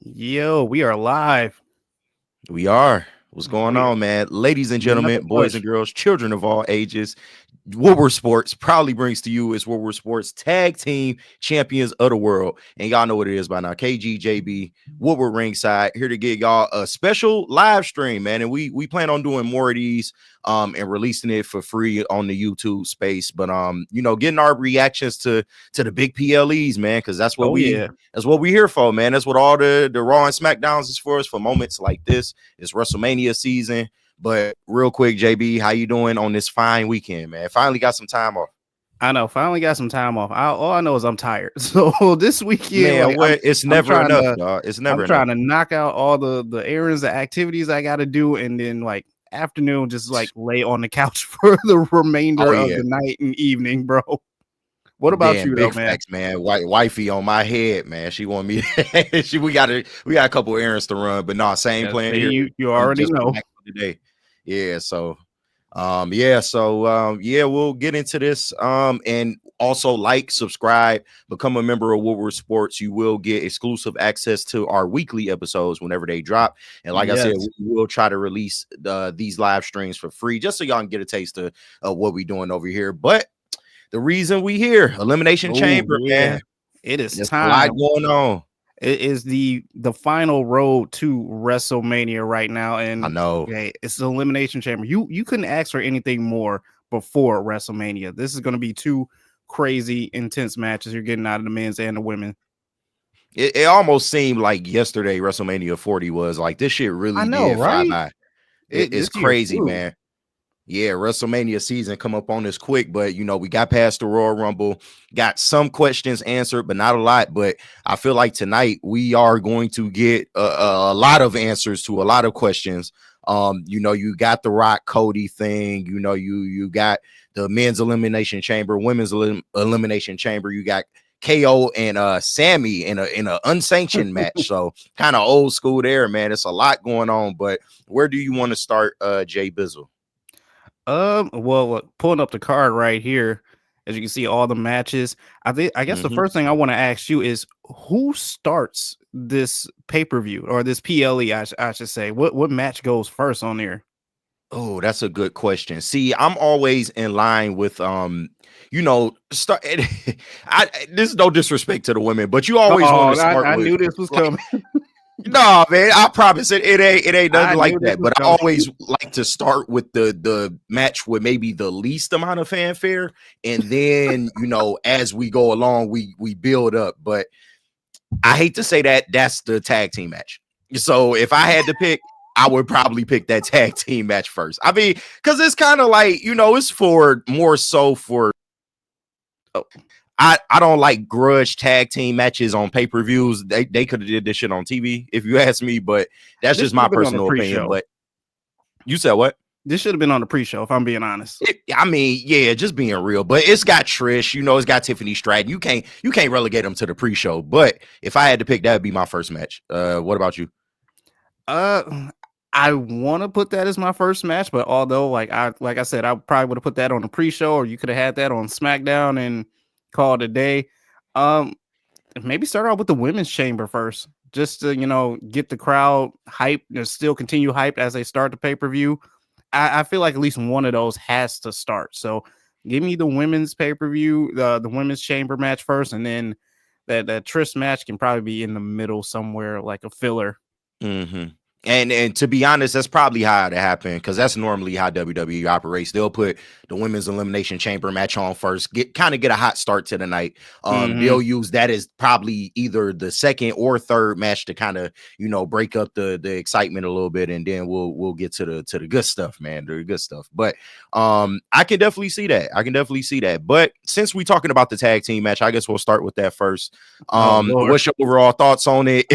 Yo, we are live. We are. What's going We on, man? Ladies and nothing gentlemen, boys and much. girls, children of all ages, Woodward Sports proudly brings to you is Woodward Sports Tag Team Champions of the World. And y'all know what it is by now. KGJB, Woodward Ringside, here to give y'all a special live stream, man. And we plan on doing more of these and releasing it for free on the YouTube space. But getting our reactions to the big PLEs, man, because Oh yeah. that's what we here for, man. That's what all the Raw and SmackDowns is for us for moments like this. It's WrestleMania season. But real quick, JB, how you doing on this fine weekend, man? Finally got some time off. I know. Finally got some time off. All I know is I'm tired. So this weekend, Man, like what? It's I'm never trying enough, to dog. It's I'm never enough. trying to knock out all the errands, the activities I got to do, and then like afternoon, just like lay on the couch for the Oh remainder of yeah, the night and evening, bro. What about damn, you though, big man? facts, man. Wifey on my head, man. She want me. We got a couple errands to run, but no, same Yeah, plan see, here. you I'm already just know. relaxed for today. Yeah, we'll get into this. And also like, subscribe, become a member of Woodward Sports. You will get exclusive access to our weekly episodes whenever they drop. And like I said, Yes. we will try to release these live streams for free, just so y'all can get a taste of what we're doing over here. But the reason we here, Elimination Oh Chamber, yeah. man. It is There's a lot time. going on. It is the final road to WrestleMania right now, I and know. okay, it's the Elimination Chamber. You couldn't ask for anything more before WrestleMania. This is going to be two crazy, intense matches you're getting out of the men's and the women. It almost seemed like yesterday WrestleMania 40 was like this shit I really know, did fly right? by. It's This year crazy, flew. man. Yeah, WrestleMania season come up on us quick, but we got past the Royal Rumble, got some questions answered, but not a lot. But I feel like tonight we are going to get a lot of answers to a lot of questions. You got the Rock Cody thing. You got the men's elimination chamber, women's elimination chamber. You got KO and Sammy in a unsanctioned match. So kind of old school there, man. It's a lot going on. But where do you want to start, Jay Bizzle? Well, look, pulling up the card right here, as you can see, all the matches. I guess the Mm-hmm. first thing I want to ask you is who starts this pay per view or this PLE? I should say. What match goes first on there? Oh, that's a good question. See, I'm always in line with start I this is no disrespect to the women, but you always want Oh, to start I with knew this was like coming. no, man, I promise it ain't I nothing knew like this that. was But I coming. always like to start with the match with maybe the least amount of fanfare, and then as we go along, we build up. But I hate to say that's the tag team match. So if I had to pick, I would probably pick that tag team match first. I mean, because it's kind of like, it's for more so for oh, I don't like grudge tag team matches on pay-per-views. They could have did this shit on TV, if you ask me, but that's This just should my have been on the personal opinion. pre-show. But you said what? This should have been on the pre-show, if I'm being honest. I mean, yeah, just being real, but it's got Trish, it's got Tiffany Stratton. You can't relegate them to the pre-show. But if I had to pick, that would be my first match. What about you? Uh, I want to put that as my first match, but although like I said, I probably would have put that on the pre-show, or you could have had that on SmackDown and called it a day. Um, Maybe start out with the women's chamber first, just to get the crowd hyped and still continue hyped as they start the pay-per-view. I feel like at least one of those has to start. So give me the women's pay-per-view, the women's chamber match first, and then that Trish match can probably be in the middle somewhere, like a filler. Mm-hmm. And to be honest, that's probably how it happened, because that's normally how WWE operates. They'll put the women's elimination chamber match on first, get a hot start to the night. Mm-hmm. They'll use that as probably either the second or third match to kind of break up the excitement a little bit, and then we'll get to the good stuff, man, the good stuff. But I can definitely see that. But since we're talking about the tag team match, I guess we'll start with that first. Oh Lord. What's your overall thoughts on it?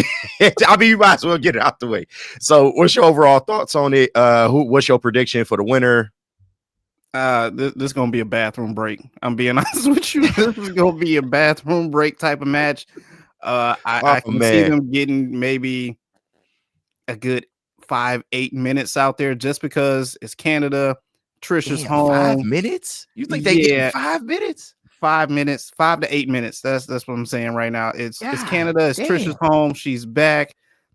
I mean, you might as well get it out the way. So, what's your overall thoughts on it? What's your prediction for the winner? This is gonna be a bathroom break. I'm being honest with you. This is gonna be a bathroom break type of match. I Oh can see man, them getting maybe a good 5-8 minutes out there just because it's Canada. Trisha's damn, 5 home. minutes? You think they getting Yeah, 5 minutes? 5 minutes, 5 to 8 minutes. That's what I'm saying right now. It's God Canada. It's Trisha's damn. home. She's back.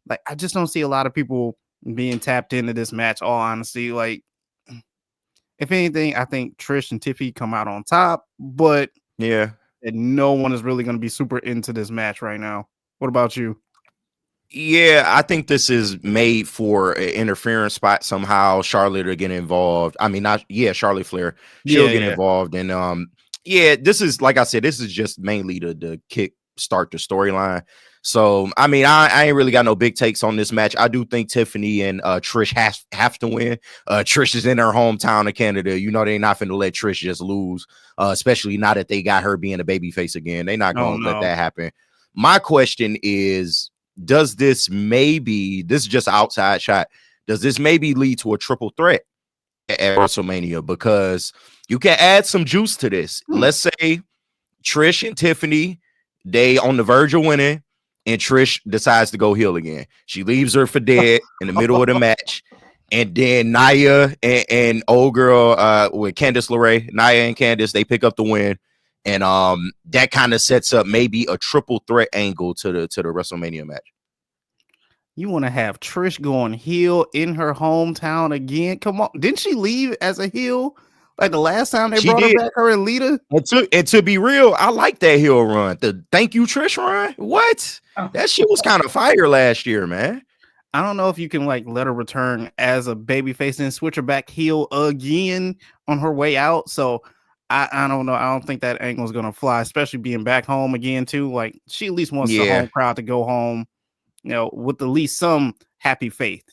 like I just don't see a lot of people being tapped into this match. All honesty, like if anything, I think Trish and Tiffy come out on top, but Yeah. no one is really going to be super into this match right now. What about you? Yeah, I think this is made for an interference spot somehow. Charlotte will get involved. I mean, not Charlotte Flair. She'll Yeah, get yeah. involved, and yeah, this is like I said, this is just mainly the kick start the storyline. So I mean, I ain't really got no big takes on this match. I do think Tiffany and Trish have to win. Trish is in her hometown of Canada. You know they're not finna let Trish just lose, especially now that they got her being a babyface again. They're not Oh gonna let no. that happen. My question is, does this is just an outside shot? Does this maybe lead to a triple threat at WrestleMania? Because you can add some juice to this. Let's say Trish and Tiffany, they on the verge of winning, and Trish decides to go heel again. She leaves her for dead in the middle of the match. And then Nia and old girl with Candice LeRae, Nia and Candice, they pick up the win. And that kind of sets up maybe a triple threat angle to the WrestleMania match. You want to have Trish going heel in her hometown again? Come on. Didn't she leave as a heel? Like the last time they She brought her did. back, her and Lita? And to be real, I like that heel run. The thank you, Trish run. What? That shit was kind of fire last year, man. I don't know if you can like let her return as a babyface and switch her back heel again on her way out. So I don't know. I don't think that angle is gonna fly, especially being back home again too. Like she at least wants the Yeah. home crowd to go home, with at least some happy faith.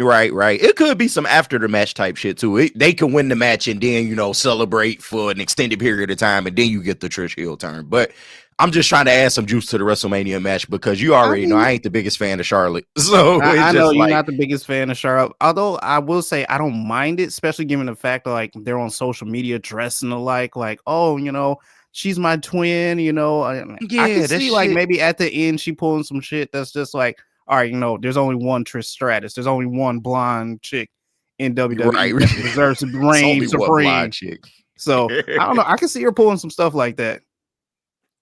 Right. It could be some after the match type shit too. They can win the match and then celebrate for an extended period of time, and then you get the Trish heel turn. But I'm just trying to add some juice to the WrestleMania match because you already know I ain't the biggest fan of Charlotte. So I it's know just you're like, not the biggest fan of Charlotte, although I will say I don't mind it, especially given the fact that like they're on social media dressing alike. Like, oh, she's my twin. I can yeah, that see like shit. maybe at the end she pulling some shit that's just like, all right, there's only one Trish Stratus. There's only one blonde chick in Right. WWE that deserves to It's reign only one supreme. blind chick. So I don't know. I can see her pulling some stuff like that.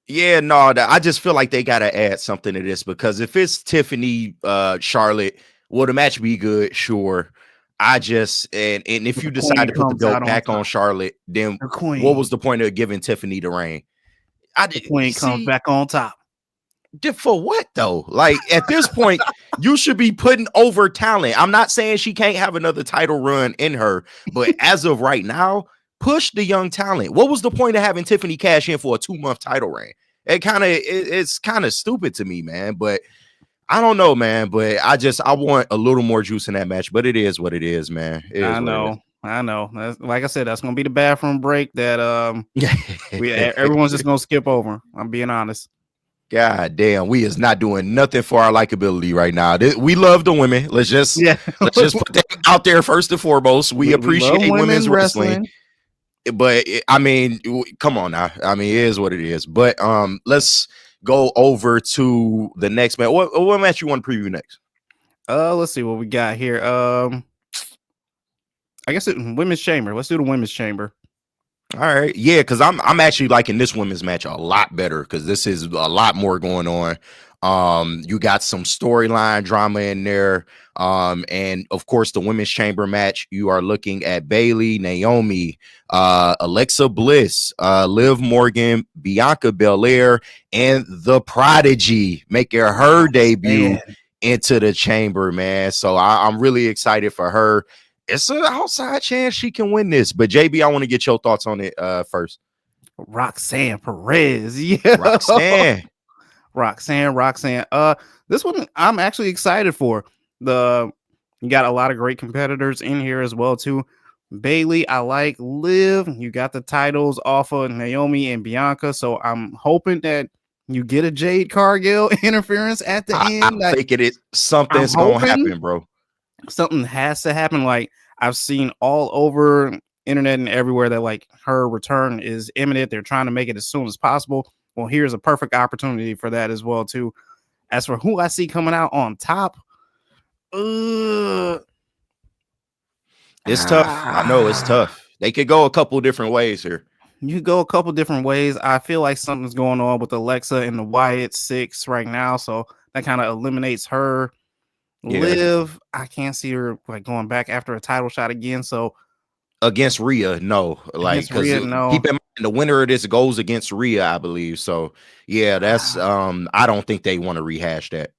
Yeah, no, I just feel like they gotta add something to this because if it's Tiffany, Charlotte, will the match be good? Sure. I just and if But you the decide queen to put the comes out belt on back on top. Charlotte, then The what queen. was the point of giving Tiffany the reign? The queen comes See, back on top. for what though? Like at this point, you should be putting over talent. I'm not saying she can't have another title run in her, but as of right now, push the young talent. What was the point of having Tiffany cash in for a 2-month title reign? It's kind of stupid to me, man. But I don't know, man. But I want a little more juice in that match. But it is what it is, man. It is I what it is. know. That's, like I said, that's gonna be the bathroom break that everyone's just gonna skip over. I'm being honest. God damn, we is not doing nothing for our likability right now. We love the women. Let's just Yeah, put that out there first and foremost. We we love appreciate women's women wrestling, wrestling. but I mean, come on now. I mean, it is what it is. But let's go over to the next match. What match you want to preview next? Let's see what we got here. I guess women's chamber. Let's do the women's chamber. All right, yeah, because I'm actually liking this women's match a lot better because this is a lot more going on. You got some storyline drama in there, and of course the women's chamber match. You are looking at Bayley, Naomi, Alexa Bliss, Liv Morgan, Bianca Belair, and the Prodigy making her debut into the chamber, man. So I'm really excited for her. It's an outside chance she can win this. But JB, I want to get your thoughts on it first. Roxanne Perez. Yeah. Roxanne. This one I'm actually excited for. You got a lot of great competitors in here as well, too. Bayley, I like. Liv, you got the titles off of Naomi and Bianca. So I'm hoping that you get a Jade Cargill interference at the end. I'm thinking something's gonna happen, bro. Something has to happen. Like I've seen all over internet and everywhere that like her return is imminent. They're trying to make it as soon as possible. Well, here's a perfect opportunity for that as well too. As for who I see coming out on top, it's tough. I know it's tough. They could go a couple different ways here. You go a couple different ways. I feel like something's going on with Alexa and the Wyatt 6 right now, so that kind of eliminates her. Yeah. Liv, I can't see her like going back after a title shot again. So Against Rhea, no, like against because Rhea, no. keep in mind the winner of this goes against Rhea, I believe. So yeah, that's I don't think they want to rehash that.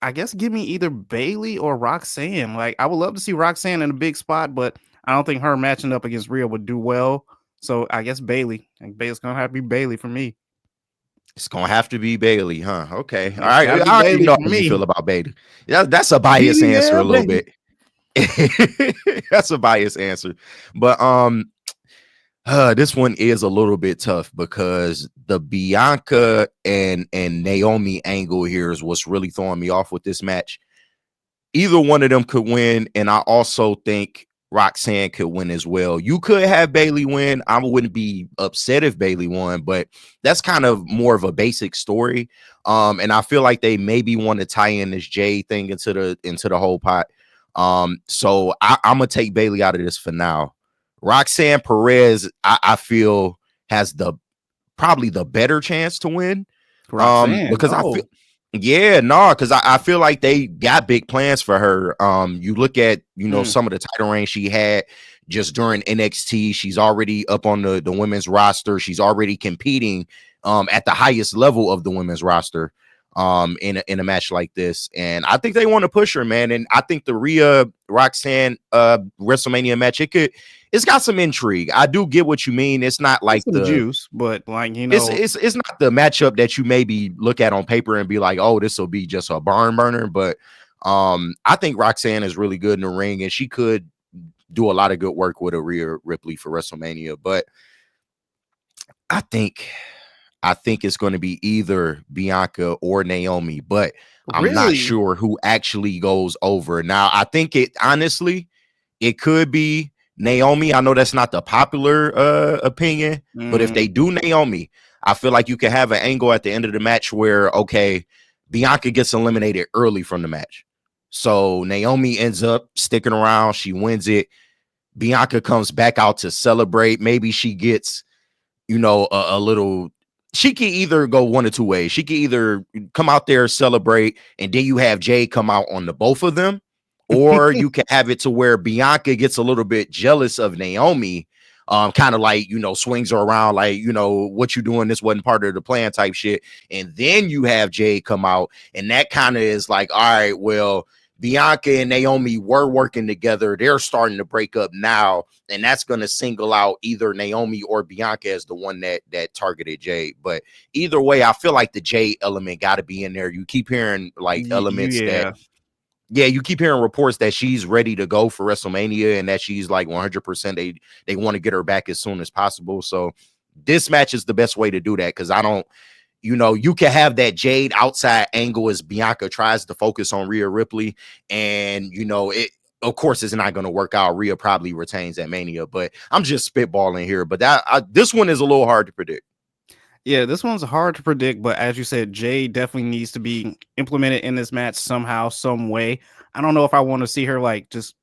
I guess give me either Bailey or Roxanne. Like I would love to see Roxanne in a big spot, but I don't think her matching up against Rhea would do well. So I guess Bailey. And Bailey's gonna have to be Bailey for me. It's gonna have to be Bailey, huh? Okay, all It's right. gotta I be already Bailey know for how you me. feel about Bailey. Yeah, that's a biased answer Yeah, a little Bailey. bit. That's a biased answer, but this one is a little bit tough because the Bianca and Naomi angle here is what's really throwing me off with this match. Either one of them could win, and I also think Roxanne could win as well. You could have Bailey win. I wouldn't be upset if Bailey won, but that's kind of more of a basic story. And I feel like they maybe want to tie in this Jade thing into the whole pot. So I'm gonna take Bailey out of this for now. Roxanne Perez, I feel has the probably the better chance to win. Roxanne. Because I feel Oh. yeah, no, because I feel like they got big plans for her. You look at Mm. some of the title reigns she had just during NXT. She's already up on the women's roster. She's already competing at the highest level of the women's roster in a match like this. And I think they want to push her, man. And I think the Rhea Roxanne WrestleMania match, it's got some intrigue. I do get what you mean. It's not It's like some the juice, but like it's not the matchup that you maybe look at on paper and be like, oh, this will be just a barn burner. But I think Roxanne is really good in the ring, and she could do a lot of good work with a Rhea Ripley for WrestleMania. But I think it's going to be either Bianca or Naomi, but I'm not really. sure who actually goes over. Now, I think it could be Naomi. I know that's not the popular opinion, but if they Mm. do Naomi, I feel like you can have an angle at the end of the match where, okay, Bianca gets eliminated early from the match. So Naomi ends up sticking around. She wins it. Bianca comes back out to celebrate. Maybe she gets a little. She can either go one or two ways. She can either come out there, celebrate, and then you have Jade come out on the both of them, or you can have it to where Bianca gets a little bit jealous of Naomi, kind of like swings her around, like what you doing? This wasn't part of the plan, type shit. And then you have Jade come out, and that kind of is like, all right, well, Bianca and Naomi were working together. They're starting to break up now, and that's going to single out either Naomi or Bianca as the one that targeted Jade. But either way, I feel like the Jade element got to be in there. You keep hearing like elements that, Yeah. yeah, you keep hearing reports that she's ready to go for WrestleMania and that she's like 100%. They want to get her back as soon as possible. So this match is the best way to do that because I don't. You can have that Jade outside angle as Bianca tries to focus on Rhea Ripley. And, it, of course, it's not going to work out. Rhea probably retains at Mania, but I'm just spitballing here. But this one is a little hard to predict. Yeah, this one's hard to predict, but as you said, Jade definitely needs to be implemented in this match somehow, some way. I don't know if I want to see her like just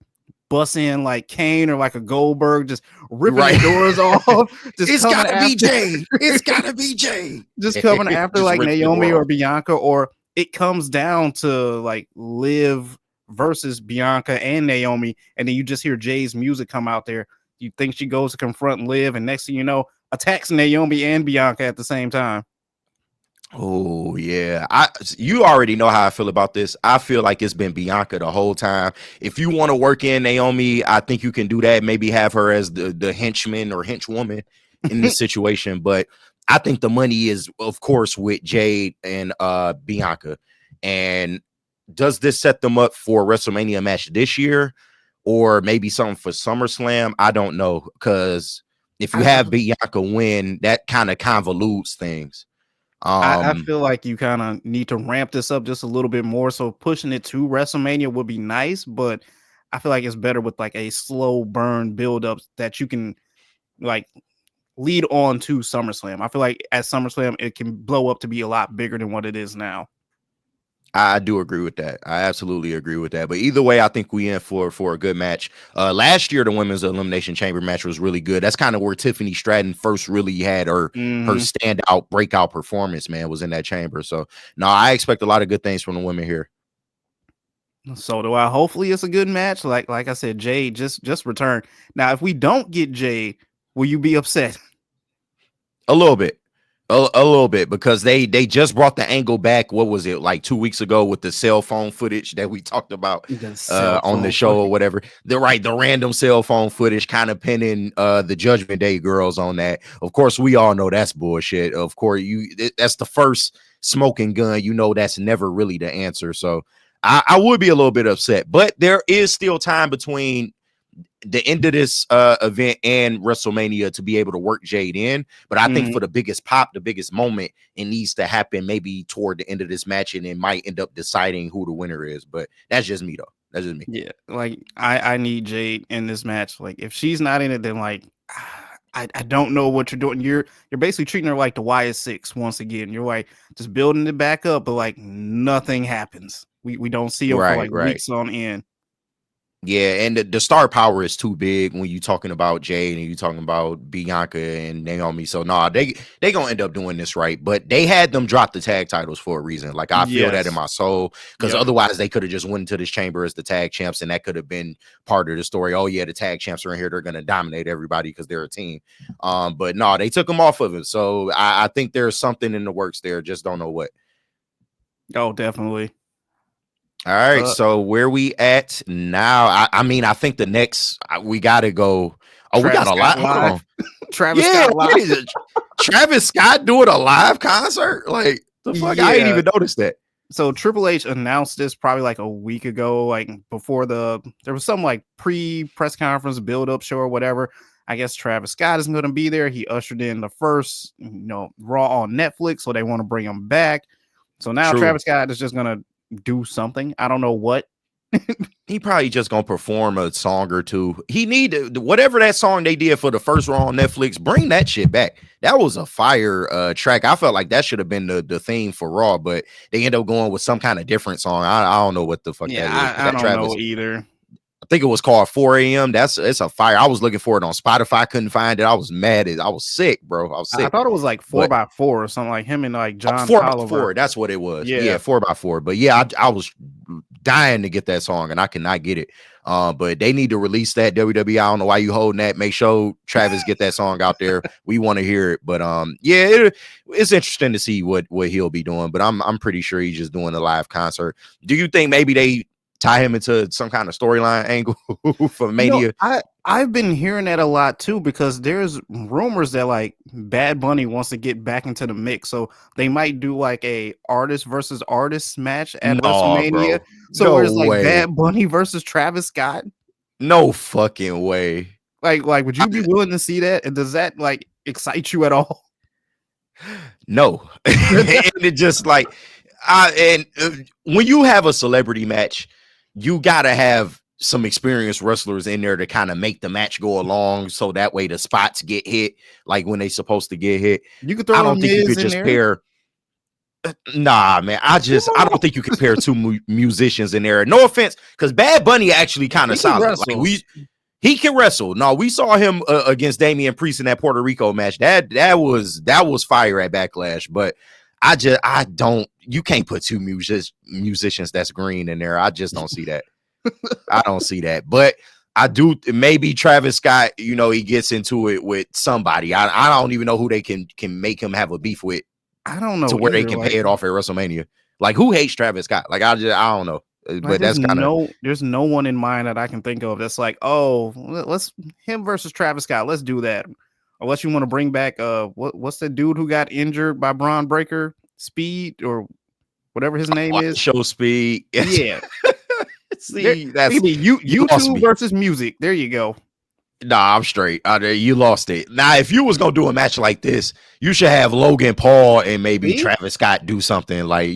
bust in like Kane or like a Goldberg, just ripping Right. the doors off, just It's coming gotta be after, Jade. It's gotta be Jade. just coming after Just like ripping the Naomi door or off. Bianca, or it comes down to like Liv versus Bianca and Naomi, and then you just hear Jay's music come out there. You think she goes to confront Liv, and next thing you know, attacks Naomi and Bianca at the same time. Oh yeah, you already know how I feel about this. I feel like it's been Bianca the whole time. If you want to work in Naomi, I think you can do that. Maybe have her as the henchman or henchwoman in this situation. But I think the money is, of course, with Jade and Bianca. And does this set them up for a WrestleMania match this year, or maybe something for SummerSlam? I don't know, because if you I, have Bianca win, that kind of convolutes things. I feel like you kind of need to ramp this up just a little bit more. So pushing it to WrestleMania would be nice, but I feel like it's better with like a slow burn build up that you can like lead on to SummerSlam. I feel like at SummerSlam it can blow up to be a lot bigger than what it is now. I do agree with that. I absolutely agree with that. But either way, I think we in for a good match. Last year, the women's elimination chamber match was really good. That's kind of where Tiffany Stratton first really had her standout breakout performance. Man, was in that chamber. So no, I expect a lot of good things from the women here. So do I. Hopefully, it's a good match. Like I said, Jade just return. Now, if we don't get Jade, will you be upset? A little bit. A little bit, because they just brought the angle back. What was it, like 2 weeks ago, with the cell phone footage that we talked about on the show or whatever? The random cell phone footage, kind of pinning the Judgment Day girls on that. Of course, we all know that's bullshit. Of course, that's the first smoking gun. You know that's never really the answer. So I would be a little bit upset, but there is still time between the end of this event and WrestleMania to be able to work Jade in. But I think for the biggest pop, the biggest moment, it needs to happen maybe toward the end of this match, and it might end up deciding who the winner is. But that's just me, though. That's just me. Yeah, like I need Jade in this match. Like, if she's not in it, then like I don't know what you're doing. You're basically treating her like the YS6 once again. You're like just building it back up, but like nothing happens. We don't see her for like weeks on end. Yeah, and the star power is too big when you're talking about Jade and you're talking about Bianca and Naomi. So they gonna end up doing this right. But they had them drop the tag titles for a reason. Like, I feel that in my soul, because otherwise they could have just went into this chamber as the tag champs, and that could have been part of the story. Oh yeah, the tag champs are in here, they're gonna dominate everybody because they're a team. But no, they took them off of it. So I think there's something in the works there. Just don't know what. Oh, definitely. All right, so where we at now? I mean, I think the next we got to go. Oh, we got a lot. Hold on. Travis Scott live. Travis Scott doing a live concert? Like, the fuck? I ain't even noticed that. So Triple H announced this probably like a week ago, like before there was some like pre-press conference build-up show or whatever. I guess Travis Scott is going to be there. He ushered in the first, Raw on Netflix, so they want to bring him back. So now Travis Scott is just going to do something. I don't know what. He probably just gonna perform a song or two. He need whatever that song they did for the first Raw on Netflix, bring that shit back. That was a fire track. I felt like that should have been the theme for Raw, but they end up going with some kind of different song. I don't know what the fuck that is. I don't know either. I think it was called 4 a.m. It's a fire. I was looking for it on Spotify, couldn't find it. I was mad. I was sick, bro. I was sick. I thought it was like 4x4 or something, like him and like John 4x4. That's what it was. Yeah, 4x4. But yeah, I was dying to get that song, and I cannot get it. But they need to release that. WWE, I don't know why you holding that. Make sure Travis get that song out there. We want to hear it. But it's interesting to see what he'll be doing. But I'm pretty sure he's just doing a live concert. Do you think maybe they tie him into some kind of storyline angle for Mania? I've been hearing that a lot too, because there's rumors that like Bad Bunny wants to get back into the mix, so they might do like a artist versus artist match at WrestleMania. Bro. So it's like Bad Bunny versus Travis Scott. No fucking way. Like would you be willing to see that? And does that like excite you at all? No. And it just like when you have a celebrity match, you gotta have some experienced wrestlers in there to kind of make the match go along, so that way the spots get hit like when they supposed to get hit. You could throw. I don't think you could just pair. Nah, man. I don't think you can pair two musicians in there. No offense, because Bad Bunny actually kind of solid. Like he can wrestle. No, we saw him against Damian Priest in that Puerto Rico match. That was fire at Backlash. But I don't. You can't put two musicians that's green in there. I just don't see that. I don't see that. But I do. Maybe Travis Scott, he gets into it with somebody. I don't even know who they can make him have a beef with. I don't know to where they can pay it off at WrestleMania. Like, who hates Travis Scott? Like, I don't know. But that's kind of there's no one in mind that I can think of that's like, oh, let's him versus Travis Scott. Let's do that. Unless you want to bring back what's the dude who got injured by Braun Breaker? Speed or whatever his name is. Show Speed. Yeah. See, that's YouTube versus music. There you go. Nah, I'm straight. You lost it. Now, if you was gonna do a match like this, you should have Logan Paul and maybe Travis Scott do something like,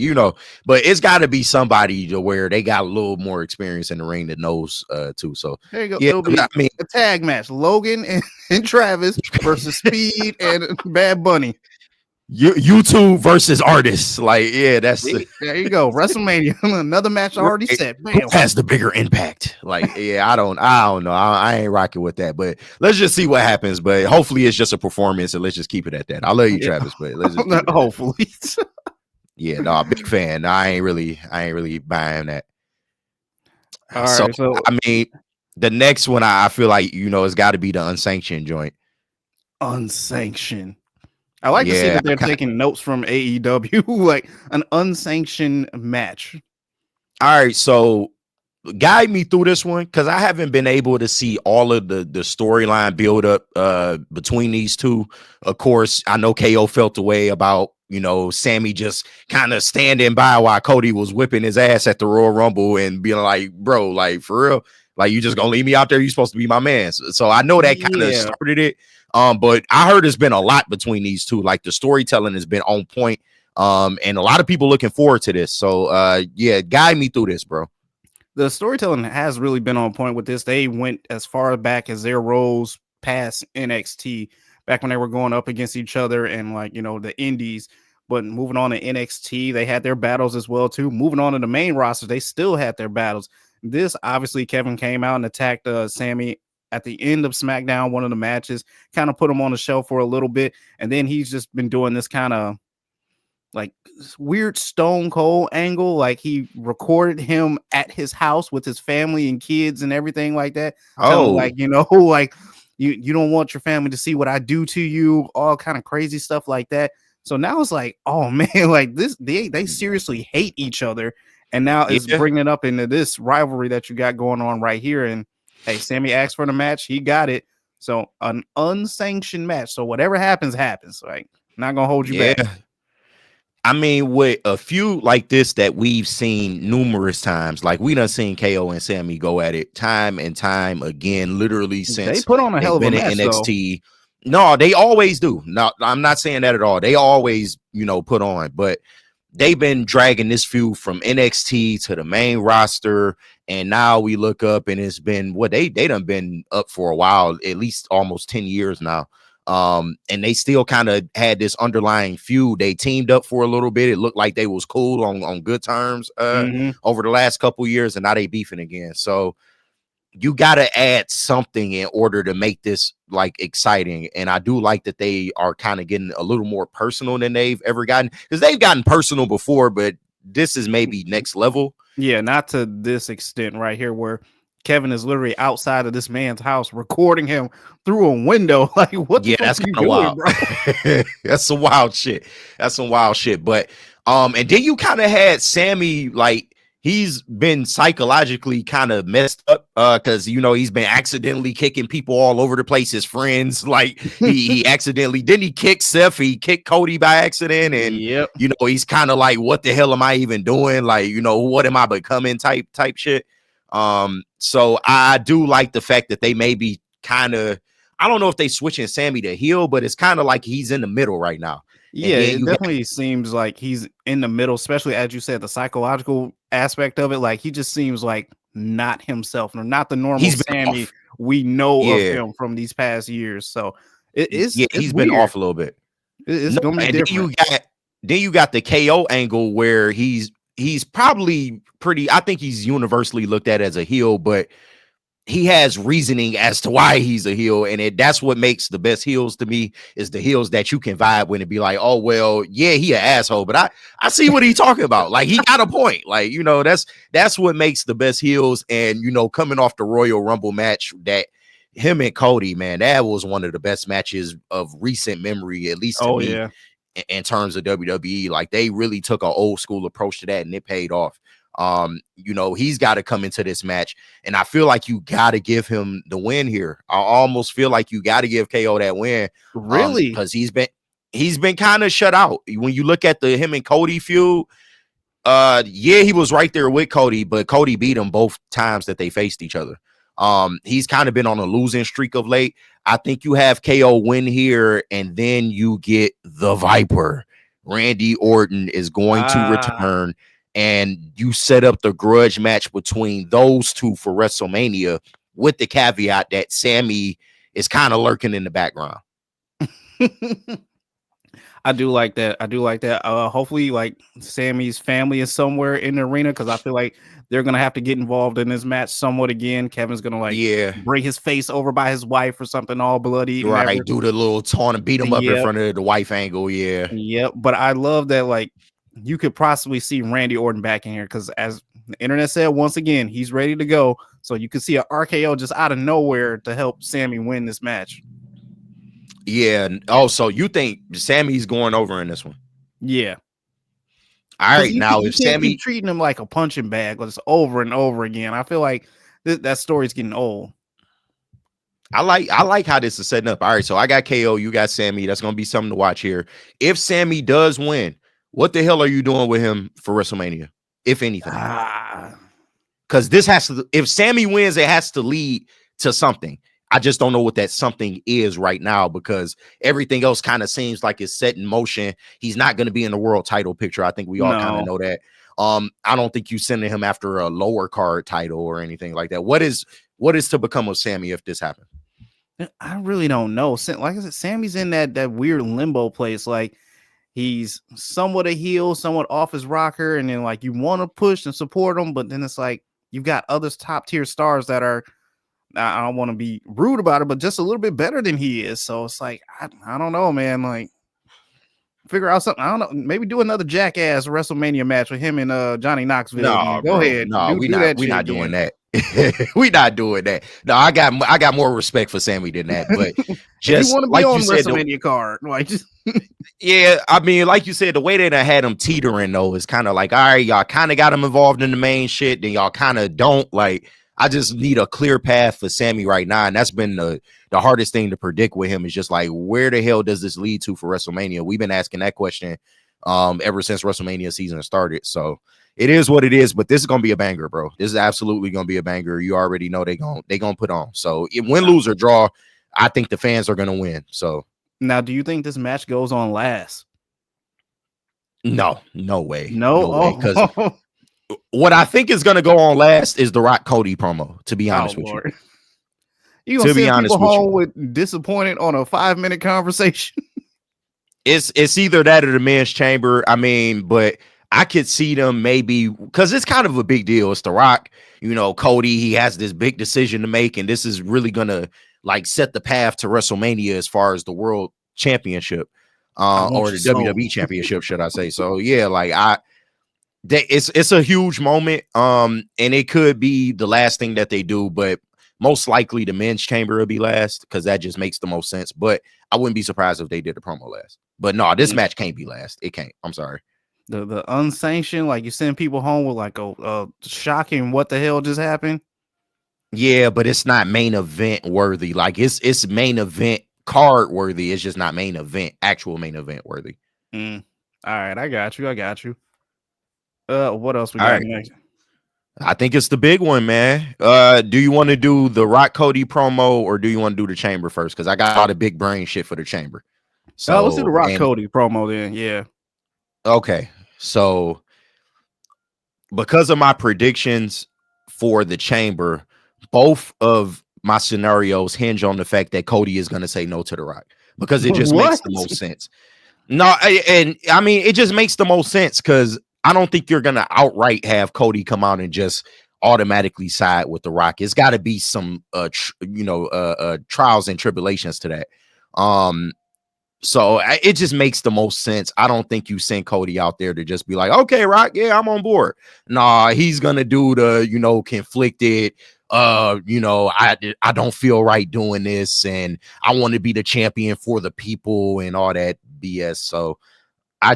but it's got to be somebody to where they got a little more experience in the ring that knows too. So there you go. Yeah, it'll be a tag match: Logan and Travis versus Speed and Bad Bunny. YouTube versus artists. Like, yeah, that's See, there you go. WrestleMania, another match already right. set. Who Bam. has the bigger impact? Like, yeah, I don't know. I ain't rocking with that. But let's just see what happens. But hopefully, it's just a performance, and let's just keep it at that. I love you, Yeah. Travis, but let's just keep it at that. Hopefully. Yeah, no, big fan. No, I ain't really buying that. All So, right. So I mean, the next one, I feel like it's got to be the unsanctioned joint. unsanctioned. I like to see Yeah, that they're taking notes from AEW, like an unsanctioned match. all right, so guide me through this one because I haven't been able to see all of the storyline build up between these two. Of course, I know KO felt the way about Sammy just kind of standing by while Cody was whipping his ass at the Royal Rumble and being like, bro, like for real, like you just gonna leave me out there? You supposed to be my man. So I know that kind of Yeah. started it. But I heard it's been a lot between these two. Like the storytelling has been on point. And a lot of people looking forward to this. So yeah, guide me through this, bro. The storytelling has really been on point with this. They went as far back as their roles past NXT, back when they were going up against each other and the indies. But moving on to NXT, they had their battles as well too. Moving on to the main roster, they still had their battles. This obviously Kevin came out and attacked Sammy at the end of SmackDown, one of the matches, kind of put him on the shelf for a little bit, and then he's just been doing this kind of like weird Stone Cold angle. Like he recorded him at his house with his family and kids and everything like that. Telling Oh, like you don't want your family to see what I do to you, all kind of crazy stuff like that. So now it's like, oh man, like this, they seriously hate each other. And now it's yeah, bringing it up into this rivalry that you got going on right here. And hey, Sammy asked for the match, he got it. So an unsanctioned match. So whatever happens, happens. Like, not gonna hold you yeah. back. I mean, with a few like this that we've seen numerous times, like we done seen KO and Sammy go at it time and time again, literally They since put on a hell they've of a been in match, though. NXT. No, they always do. No, I'm not saying that at all. They always, put on, but they've been dragging this feud from NXT to the main roster, and now we look up and it's been what they done been up for a while, at least almost 10 years now. And they still kind of had this underlying feud. They teamed up for a little bit. It looked like they was cool on good terms Mm-hmm. over the last couple years, and now they beefing again. So you got to add something in order to make this like exciting. And I do like that they are kind of getting a little more personal than they've ever gotten, because they've gotten personal before, but this is maybe next level. Yeah, not to this extent right here, where Kevin is literally outside of this man's house recording him through a window. Like, what the Yeah, fuck that's are you kind of doing, wild. bro? That's some wild shit. That's some wild shit. But and then you kind of had Sammy, like he's been psychologically kind of messed up because he's been accidentally kicking people all over the place, his friends. Like he accidentally didn't he kick Seth, he kicked Cody by accident, and Yep. he's kind of like, what the hell am I even doing? Like, what am I becoming type shit. So I do like the fact that they may be kind of, I don't know if they switching Sammy to heel, but it's kind of like he's in the middle right now. And Yeah, then it you got, definitely seems like he's in the middle, especially as you said, the psychological aspect of it. Like he just seems like not himself, or not the normal he's been Sammy off. we know of Yeah. him from these past years. So it's Yeah, it's he's been weird. off a little bit. It's No, gonna be and different. then you got the KO angle where he's probably pretty, I think he's universally looked at as a heel, but he has reasoning as to why he's a heel, and that's what makes the best heels to me, is the heels that you can vibe with and be like, oh well, yeah, he an asshole, but I see what he's talking about. Like he got a point. Like that's what makes the best heels. And coming off the Royal Rumble match, that him and Cody, man, that was one of the best matches of recent memory, at least to Oh me, yeah. in terms of WWE. Like they really took an old school approach to that, and it paid off. He's got to come into this match, and I feel like you got to give him the win here. I almost feel like you got to give KO that win, Really? because he's been kind of shut out. When you look at the him and Cody feud, yeah, he was right there with Cody, but Cody beat him both times that they faced each other. He's kind of been on a losing streak of late. I think you have KO win here, and then you get the Viper. Randy Orton is going to Ah, return, and you set up the grudge match between those two for WrestleMania, with the caveat that Sammy is kind of lurking in the background. I do like that. I do like that. Hopefully, like Sammy's family is somewhere in the arena because I feel like they're gonna have to get involved in this match somewhat again. Kevin's gonna like Yeah, bring his face over by his wife or something, all bloody and right. ever. Do the little taunt and beat him up in Yep, front of the wife angle. Yeah. yep. But I love that like you could possibly see Randy Orton back in here because as the internet said once again, he's ready to go. So you could see a RKO just out of nowhere to help Sammy win this match. Yeah. Oh, so you think Sammy's going over in this one? Yeah. All Because right. Now, you if can't keep Sammy, treating him like a punching bag just over and over again. I feel like that story's getting old. I like how this is setting up. All right, so I got KO, you got Sammy. That's gonna be something to watch here. If Sammy does win, what the hell are you doing with him for WrestleMania, if anything? Ah, Because this has to. If Sammy wins, it has to lead to something. I just don't know what that something is right now because everything else kind of seems like it's set in motion. He's not going to be in the world title picture. I think we all kind of no. know that. I don't think you sending him after a lower card title or anything like that. What is to become of Sammy if this happens? I really don't know. Like I said, Sammy's in that weird limbo place. Like he's somewhat a heel, somewhat off his rocker, and then like you want to push and support him, but then it's like you've got others top tier stars that are I don't want to be rude about it, but just a little bit better than he is. So it's like I don't know, man. Like figure out something. I don't know. Maybe do another jackass WrestleMania match with him and Johnny Knoxville again. No, Go bro. ahead, No, we do not that we shit not doing again. that. We not doing that. No, I got more respect for Sammy than that. But If you just want to be like you on said, WrestleMania card, like just yeah, I mean, like you said, the way that I had him teetering though is kind of like, all right, y'all kind of got him involved in the main shit, then y'all kind of don't. Like, I just need a clear path for Sammy right now, and that's been the hardest thing to predict with him. Is just like, where the hell does this lead to for WrestleMania? We've been asking that question ever since WrestleMania season started. So it is what it is, but this is gonna be a banger, bro. This is absolutely gonna be a banger. You already know they gonna put on. So win, lose, or draw, I think the fans are gonna win. So. now, do you think this match goes on last? No, no way. No. No way. Because Oh, what I think is going to go on last is the Rock Cody promo, to be oh honest with you. Lord. You gonna To be send people honest with you. home with disappointed on a 5-minute conversation? It's either that or the men's chamber. I mean, but I could see them maybe because it's kind of a big deal. It's the Rock, Cody. He has this big decision to make, and this is really gonna like set the path to WrestleMania as far as the world championship, I want or you the so. WWE championship, should I say? So yeah, like it's a huge moment. And it could be the last thing that they do, but most likely the men's chamber will be last because that just makes the most sense. But I wouldn't be surprised if they did the promo last. But no, this match can't be last. It can't. I'm sorry. The unsanctioned, like you send people home with like a shocking what the hell just happened. Yeah, but it's not main event worthy. Like it's main event card worthy. It's just not actual main event worthy. All right, I got you. I got you. What else we All got right. next? I think it's the big one, man. Do you want to do the Rock Cody promo or do you want to do the chamber first? Because I got a lot of big brain shit for the chamber. Let's do the So, Rock and Cody promo then. Yeah. okay. So, because of my predictions for the chamber, both of my scenarios hinge on the fact that Cody is going to say no to the Rock because it just makes What? the most sense. No, and I mean, it just makes the most sense because I don't think you're going to outright have Cody come out and just automatically side with the Rock. It's got to be some, trials and tribulations to that. So it just makes the most sense. I don't think you send Cody out there to just be like, okay, Rock, yeah, I'm on board. Nah, he's gonna do the, conflicted, I don't feel right doing this, and I want to be the champion for the people and all that BS. So I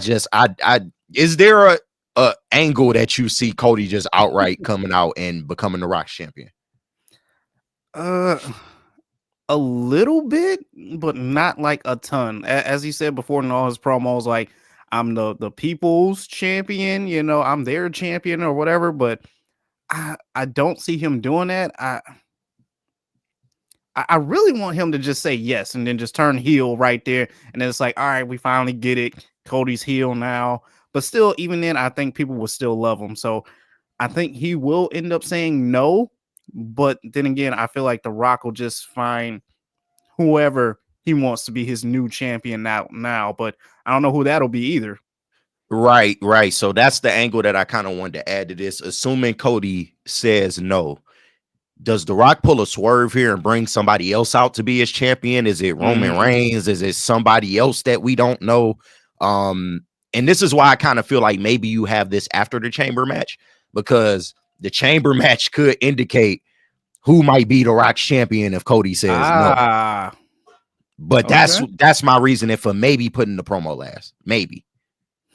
is there a angle that you see Cody just outright coming out and becoming the Rock champion? Uh, a little bit, but not like a ton. As he said before in all his promos, like I'm the people's champion. I'm their champion or whatever. But I don't see him doing that. I really want him to just say yes and then just turn heel right there. And then it's like, all right, we finally get it. Cody's heel now. But still, even then, I think people will still love him. So I think he will end up saying no. But then again, I feel like The Rock will just find whoever he wants to be his new champion now, but I don't know who that'll be either. Right, right. So that's the angle that I kind of wanted to add to this. Assuming Cody says no, does The Rock pull a swerve here and bring somebody else out to be his champion? Is it Roman Reigns? Is it somebody else that we don't know? And this is why I kind of feel like maybe you have this after the chamber match, because the chamber match could indicate who might be The Rock's champion if Cody says no. But that's my reasoning for maybe putting the promo last. Maybe.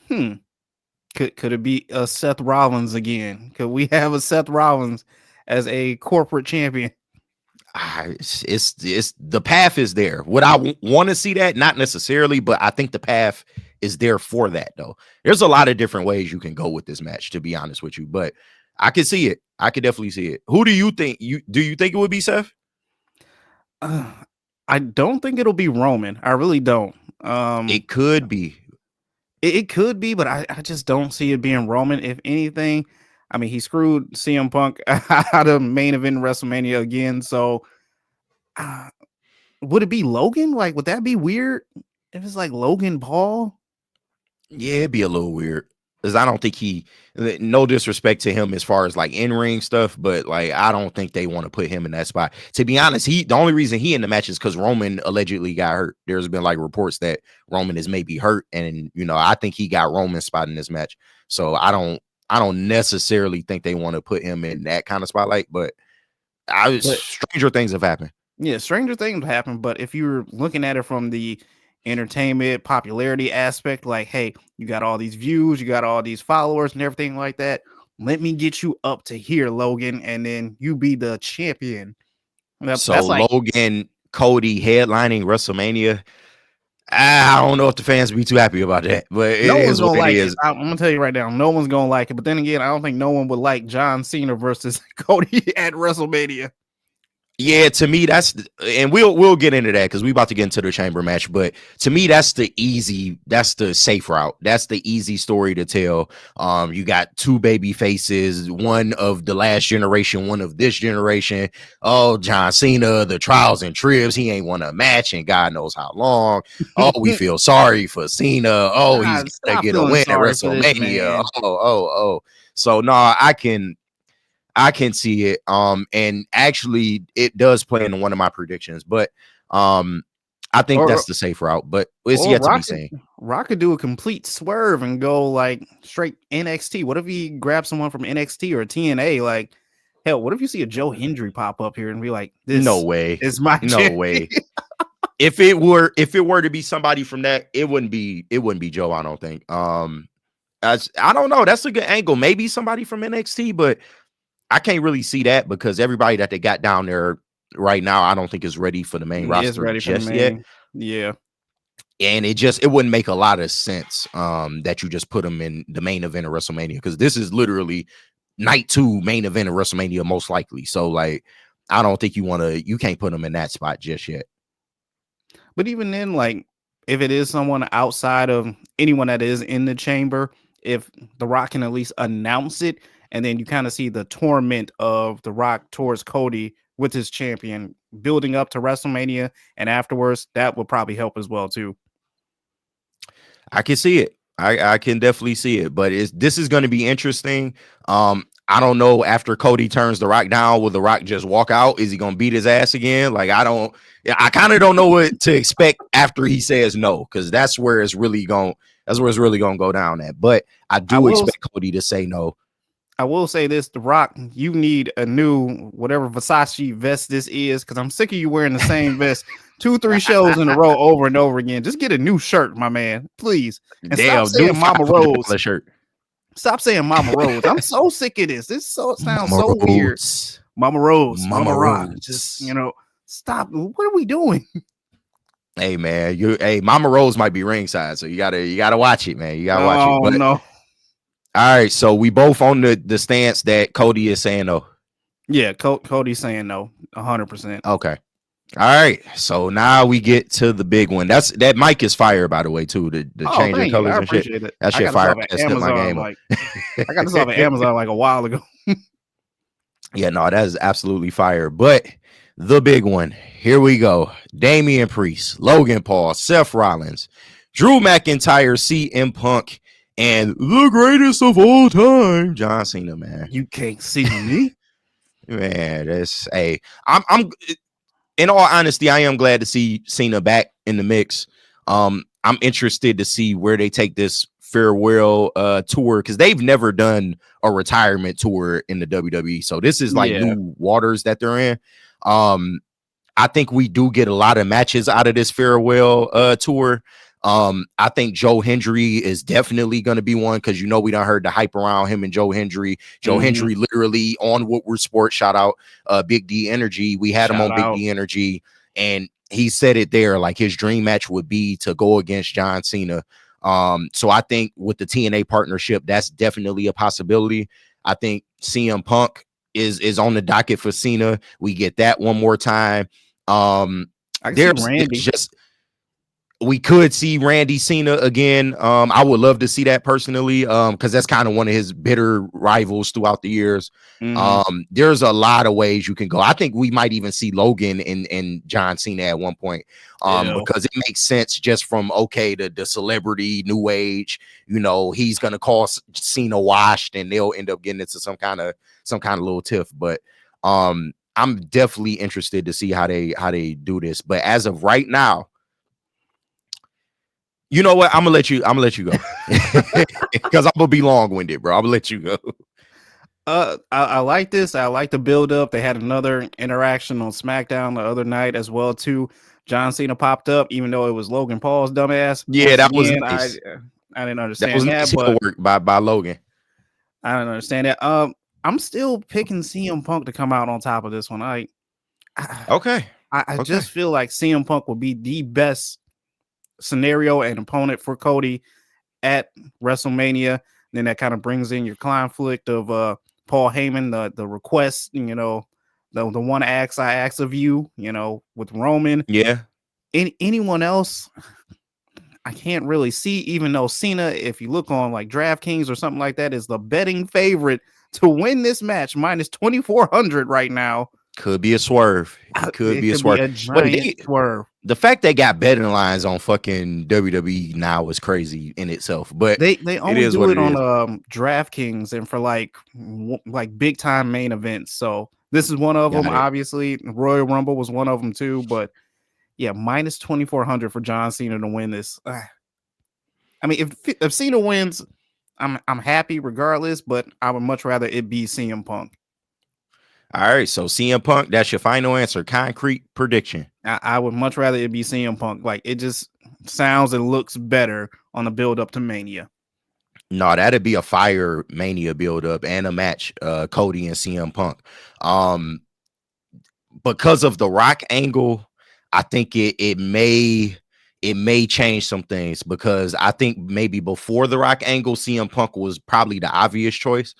Could it be a Seth Rollins again? Could we have a Seth Rollins as a corporate champion? It's the path is there. Would I want to see that? Not necessarily, but I think the path is there for that, though. There's a lot of different ways you can go with this match, to be honest with you, but I can see it. I could definitely see it. Who do you think? Do you think it would be Seth? I don't think it'll be Roman. I really don't. It could be. It could be, but I just don't see it being Roman. If anything, I mean, he screwed CM Punk out of main event WrestleMania again. So would it be Logan? Like, would that be weird if it's like Logan Paul? Yeah, it'd be a little weird, because I don't think no disrespect to him as far as like in-ring stuff, but like I don't think they want to put him in that spot. To be honest, the only reason he in the match is because Roman allegedly got hurt. There's been like reports that Roman is maybe hurt, and I think he got Roman's spot in this match. So I don't necessarily think they want to put him in that kind of spotlight, but stranger things have happened. Yeah, stranger things happen, but if you're looking at it from the entertainment popularity aspect, like, hey, you got all these views, you got all these followers and everything like that, let me get you up to here, Logan, and then you be the champion. That's like Logan, Cody headlining WrestleMania. I don't know if the fans be too happy about that, but no one's gonna like it. I'm gonna tell you right now, no one's gonna like it. But then again, I don't think no one would like John Cena versus Cody at WrestleMania. Yeah, to me, and we'll get into that because we about to get into the chamber match. But to me, that's the safe route. That's the easy story to tell. You got two baby faces, one of the last generation, one of this generation. Oh, John Cena, the trials and tribs. He ain't won a match in God knows how long. Oh, we feel sorry for Cena. Oh, he's gonna get a win at WrestleMania. Oh. So no, I can see it. And actually it does play into one of my predictions, but I think that's the safe route, but it's yet to be seen. Rock could do a complete swerve and go like straight NXT. What if he grabs someone from NXT or TNA? Like, hell, what if you see a Joe Hendry pop up here and be like, "This no way is my way." If it were to be somebody from that, it wouldn't be Joe. I don't think. I don't know. That's a good angle. Maybe somebody from NXT, but I can't really see that because everybody that they got down there right now, I don't think is ready for the main roster just yet. Yeah. And it wouldn't make a lot of sense that you just put them in the main event of WrestleMania, because this is literally night 2 main event of WrestleMania most likely. So like, I don't think you can't put them in that spot just yet. But even then, like, if it is someone outside of anyone that is in the chamber, if The Rock can at least announce it, and then you kind of see the torment of The Rock towards Cody with his champion building up to WrestleMania, and afterwards, that will probably help as well too. I can see it. I can definitely see it, but this is going to be interesting. I don't know, after Cody turns The Rock down, will The Rock just walk out? Is he going to beat his ass again? Like, I kind of don't know what to expect after he says no, because that's where it's really going to go down at. But I expect Cody to say no. I will say this, The Rock, you need a new whatever Versace vest this is, because I'm sick of you wearing the same vest 2-3 shows in a row over and over again. Just get a new shirt, my man, please. And stop saying Mama Rose. Shirt. Stop saying Mama Rose. I'm so sick of this. This sounds so weird. Mama Rose, Amon-Ra. Just stop. What are we doing? Hey man, Mama Rose might be ringside, so you gotta watch it, man. You gotta watch it. But no. All right, so we both on the stance that Cody is saying no. Yeah, Cody's saying no, 100%. Okay. All right, so now we get to the big one. That mic is fire, by the way, too. The change of colors and shit. It. That shit fire. I got this off of Amazon like a while ago. Yeah, no, that is absolutely fire. But The big one. Here we go. Damian Priest, Logan Paul, Seth Rollins, Drew McIntyre, CM Punk, and the greatest of all time, John Cena, man. You can't see me. Man, that's I'm in all honesty, I am glad to see Cena back in the mix. I'm interested to see where they take this farewell tour, because they've never done a retirement tour in the WWE. So this is like Yeah. new waters that they're in. I think we do get a lot of matches out of this farewell tour. I think Joe Hendry is definitely going to be one, because we done heard the hype around him and Joe Hendry. Joe Hendry literally on Woodward Sports, shout out Big D Energy. We had him on Big D Energy, and he said it there, like his dream match would be to go against John Cena. So I think with the TNA partnership, that's definitely a possibility. I think CM Punk is on the docket for Cena. We get that one more time. There's just, we could see Randy Cena again. I would love to see that personally, because that's kind of one of his bitter rivals throughout the years. There's a lot of ways you can go. I think we might even see Logan and John Cena at one point, because it makes sense just from the celebrity, new age. He's gonna call Cena washed, and they'll end up getting into some kind of little tiff. But I'm definitely interested to see how they do this. But as of right now, you know what? I'm gonna let you go, because I'm gonna be long-winded, bro. I'm gonna let you go. I like this. I like the build up. They had another interaction on SmackDown the other night as well too. John Cena popped up, even though it was Logan Paul's dumbass. Yeah, that was nice. I didn't understand that. Was nice but work by Logan. I don't understand that. I'm still picking CM Punk to come out on top of this one. I just feel like CM Punk will be the best scenario and opponent for Cody at WrestleMania. Then that kind of brings in your conflict of Paul Heyman, the request, the one I ask of you, with Roman. Yeah. Anyone else, I can't really see, even though Cena, if you look on like DraftKings or something like that, is the betting favorite to win this match, minus 2,400 right now. Could be a swerve. Could be a swerve. A giant swerve. The fact they got betting lines on fucking WWE now is crazy in itself. But they only do it on DraftKings and for like big time main events. So this is one of them. Obviously, Royal Rumble was one of them too. But yeah, minus 2,400 for John Cena to win this. I mean, if Cena wins, I'm happy regardless. But I would much rather it be CM Punk. All right, so CM Punk, that's your final answer. Concrete prediction. I would much rather it be CM Punk. Like, it just sounds and looks better on the build up to Mania. No, that'd be a fire Mania build up and a match, Cody and CM Punk. Because of the Rock angle, I think it may change some things, because I think maybe before the Rock angle, CM Punk was probably the obvious choice.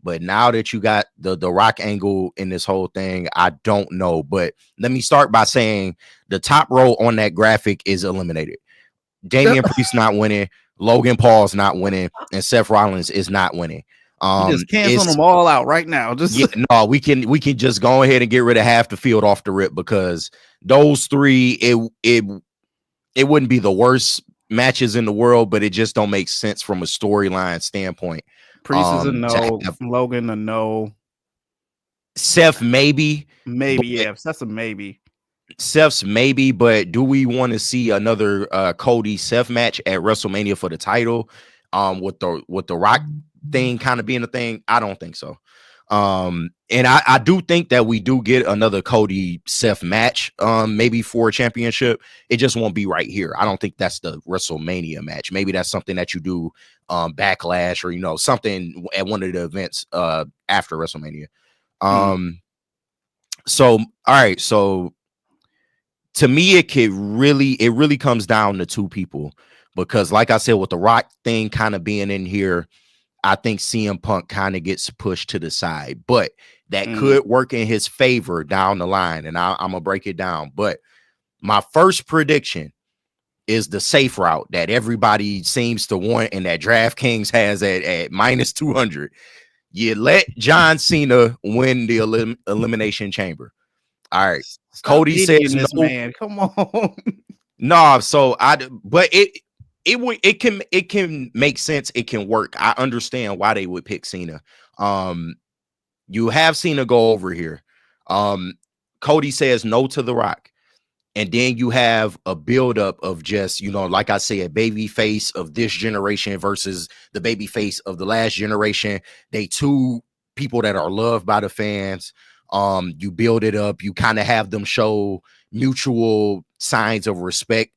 But now that you got the Rock angle in this whole thing, I don't know. But let me start by saying the top row on that graphic is eliminated. Damian Priest not winning, Logan Paul's not winning, and Seth Rollins is not winning. Just cancel them all out right now. We can just go ahead and get rid of half the field off the rip, because those three, it wouldn't be the worst matches in the world, but it just don't make sense from a storyline standpoint. Priest is a no. Logan a no. Seth maybe. Yeah, Seth's a maybe. Seth's maybe, but do we want to see another Cody Seth match at WrestleMania for the title? With the Rock thing kind of being a thing, I don't think so. And I do think that we do get another Cody Seth match, maybe for a championship. It just won't be right here. I don't think that's the WrestleMania match. Maybe that's something that you do Backlash, or something at one of the events after WrestleMania. So all right, so to me, it really comes down to two people, because like I said, with the Rock thing kind of being in here, I think CM Punk kind of gets pushed to the side, but that could work in his favor down the line. And I'm going to break it down. But my first prediction is the safe route that everybody seems to want, and that DraftKings has at minus 200. You let John Cena win the Elimination Chamber. All right. Stop Cody says pitying this no. man. Come on. No, so but it can make sense. It can work. I understand why they would pick Cena. You have Cena go over here. Cody says no to The Rock. And then you have a buildup of just, like I said, baby face of this generation versus the baby face of the last generation. They two people that are loved by the fans. You build it up. You kind of have them show mutual signs of respect,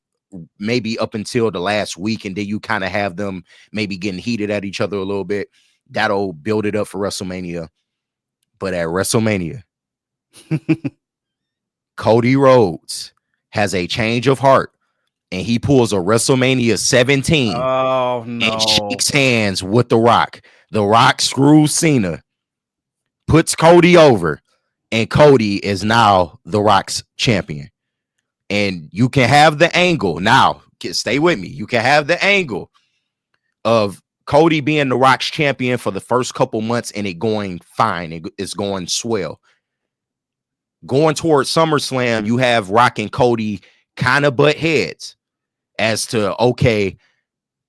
maybe up until the last week. And then you kind of have them maybe getting heated at each other a little bit. That'll build it up for WrestleMania. But at WrestleMania, Cody Rhodes has a change of heart and he pulls a WrestleMania 17 Oh and no. shakes hands with The Rock. The Rock screws Cena, puts Cody over, and Cody is now The Rock's champion. And you can have the angle. Now, stay with me. You can have the angle of Cody being The Rock's champion for the first couple months and it going fine. It's going swell. Going towards SummerSlam, you have Rock and Cody kind of butt heads as to, okay,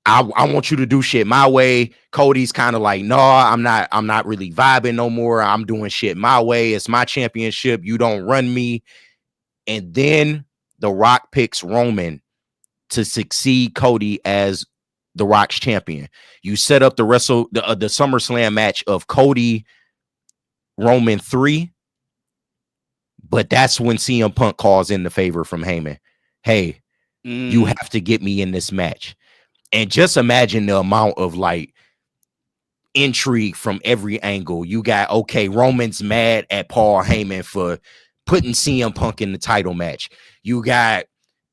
I want you to do shit my way. Cody's kind of like, no, I'm not really vibing no more. I'm doing shit my way. It's my championship. You don't run me. And then The Rock picks Roman to succeed Cody as The Rock's champion. You set up the SummerSlam match of Cody Roman 3. But that's when CM Punk calls in the favor from Heyman. Hey, you have to get me in this match. And just imagine the amount of like intrigue from every angle. You got, okay, Roman's mad at Paul Heyman for putting CM Punk in the title match. You got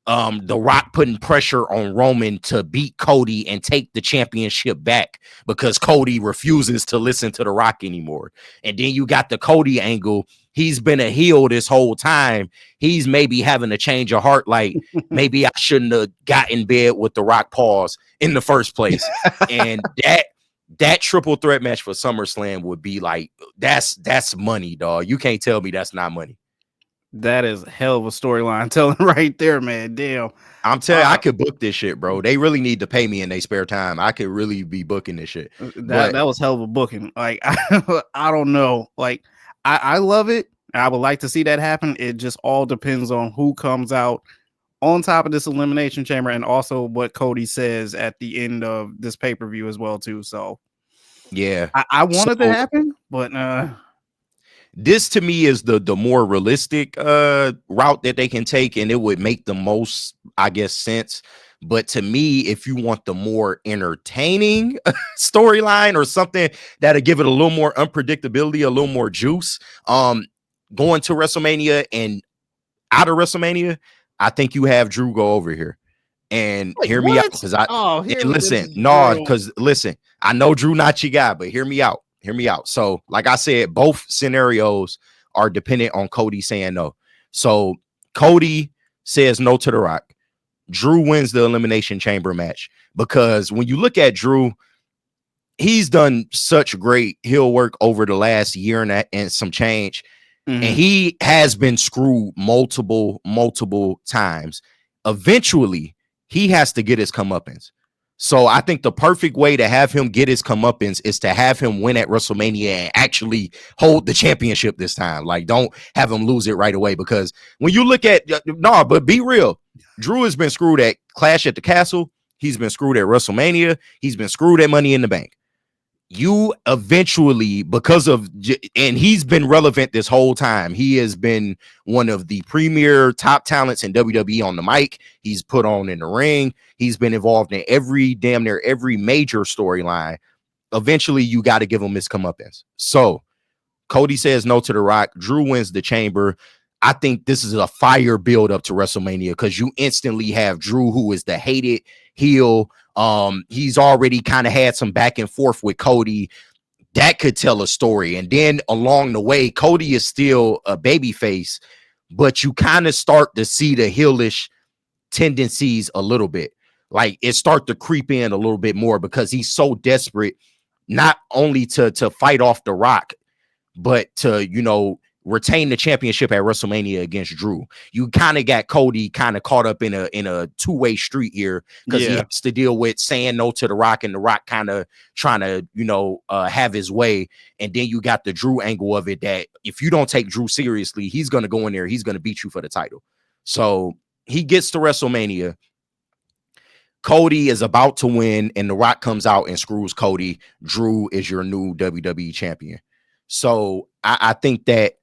The Rock putting pressure on Roman to beat Cody and take the championship back because Cody refuses to listen to The Rock anymore. And then you got the Cody angle. He's been a heel this whole time. He's maybe having a change of heart. Like, maybe I shouldn't have got in bed with The Rock pause in the first place. And that triple threat match for SummerSlam would be like, that's money, dog. You can't tell me that's not money. That is a hell of a storyline telling right there, man. Damn. I'm telling you, I could book this shit, bro. They really need to pay me in their spare time. I could really be booking this shit. That was hell of a booking. Like, I don't know. Like, I love it. I would like to see that happen. It just all depends on who comes out on top of this Elimination Chamber and also what Cody says at the end of this pay-per-view as well, too. So, yeah. I wanted to happen, but this to me is the more realistic route that they can take, and it would make the most, I guess, sense. But to me, if you want the more entertaining storyline or something that'll give it a little more unpredictability, a little more juice, going to WrestleMania and out of WrestleMania, I think you have Drew go over here. And hear me out, because listen, I know Drew not your guy, but hear me out. So, like I said, both scenarios are dependent on Cody saying no. So Cody says no to The Rock. Drew wins the Elimination Chamber match, because when you look at Drew, he's done such great heel work over the last year and some change. And he has been screwed multiple times. Eventually, he has to get his comeuppance. So I think the perfect way to have him get his comeuppance is to have him win at WrestleMania and actually hold the championship this time. Like, don't have him lose it right away, because when you look at but be real, Drew has been screwed at Clash at the Castle. He's been screwed at WrestleMania. He's been screwed at Money in the Bank. You eventually, and he's been relevant this whole time. He has been one of the premier top talents in WWE on the mic. He's put on in the ring. He's been involved in damn near every major storyline. Eventually, you got to give him his comeuppance. So Cody says no to The Rock. Drew wins the Chamber. I think this is a fire build up to WrestleMania, because you instantly have Drew, who is the hated heel. He's already kind of had some back and forth with Cody. That could tell a story. And then along the way, Cody is still a babyface, but you kind of start to see the heelish tendencies a little bit. Like, it start to creep in a little bit more, because he's so desperate, not only to fight off The Rock, but to, retain the championship at WrestleMania against Drew. You kind of got Cody kind of caught up in a two-way street here because he Yeah. has to deal with saying no to The Rock and The Rock kind of trying to, have his way. And then you got the Drew angle of it that if you don't take Drew seriously, he's going to go in there. He's going to beat you for the title. So he gets to WrestleMania. Cody is about to win, and The Rock comes out and screws Cody. Drew is your new WWE champion. So I think that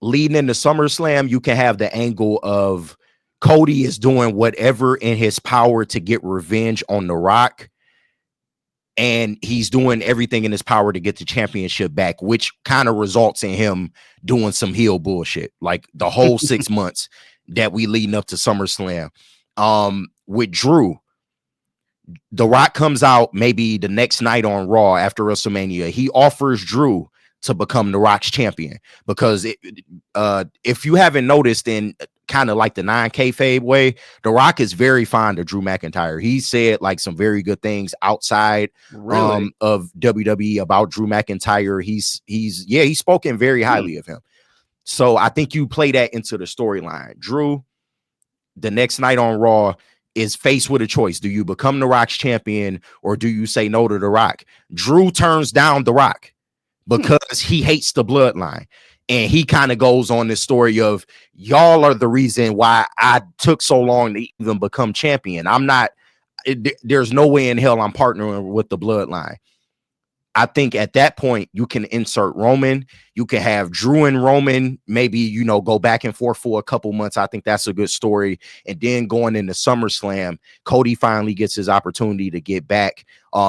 leading into SummerSlam, you can have the angle of Cody is doing whatever in his power to get revenge on The Rock. And he's doing everything in his power to get the championship back, which kind of results in him doing some heel bullshit, like the whole 6 months that we leading up to SummerSlam. With Drew, The Rock comes out maybe the next night on Raw after WrestleMania. He offers Drew to become The Rock's champion because if you haven't noticed, in kind of like the 9K way, The Rock is very fond of Drew McIntyre. He said like some very good things outside of WWE about Drew McIntyre. He's spoken very highly of him. So I think you play that into the storyline. Drew, the next night on Raw, is faced with a choice. Do you become The Rock's champion or do you say no to The Rock? Drew turns down The Rock because he hates the bloodline. And he kind of goes on this story of, y'all are the reason why I took so long to even become champion. There's no way in hell I'm partnering with the bloodline. I think at that point, you can insert Roman. You can have Drew and Roman maybe, go back and forth for a couple months. I think that's a good story. And then going into SummerSlam, Cody finally gets his opportunity to get back.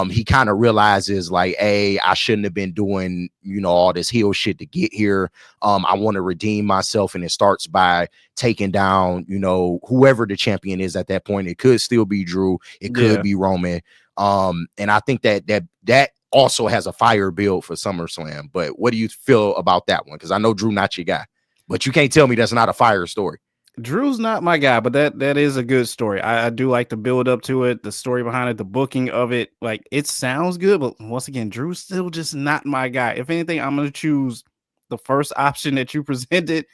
He kind of realizes like, hey, I shouldn't have been doing, all this heel shit to get here. I want to redeem myself. And it starts by taking down, whoever the champion is at that point. It could still be Drew. It could be Roman. And I think that also has a fire build for SummerSlam. But what do you feel about that one? Because I know Drew not your guy, but you can't tell me that's not a fire story. Drew's not my guy, but that is a good story. I do like the build up to it, the story behind it, the booking of it. Like, it sounds good, but once again, Drew's still just not my guy. If anything, I'm going to choose the first option that you presented.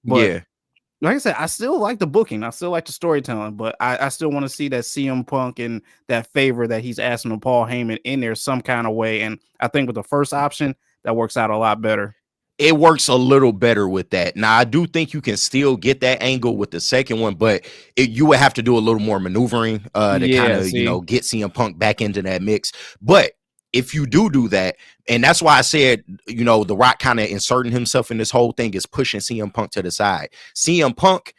But like I said, I still like the booking. I still like the storytelling, but I still want to see that CM Punk and that favor that he's asking of Paul Heyman in there some kind of way. And I think with the first option, that works out a lot better. It works a little better with that. Now, I do think you can still get that angle with the second one, but you would have to do a little more maneuvering to kind of, get CM Punk back into that mix. But if you do that, and that's why I said, The Rock kind of inserting himself in this whole thing is pushing CM Punk to the side. CM Punk,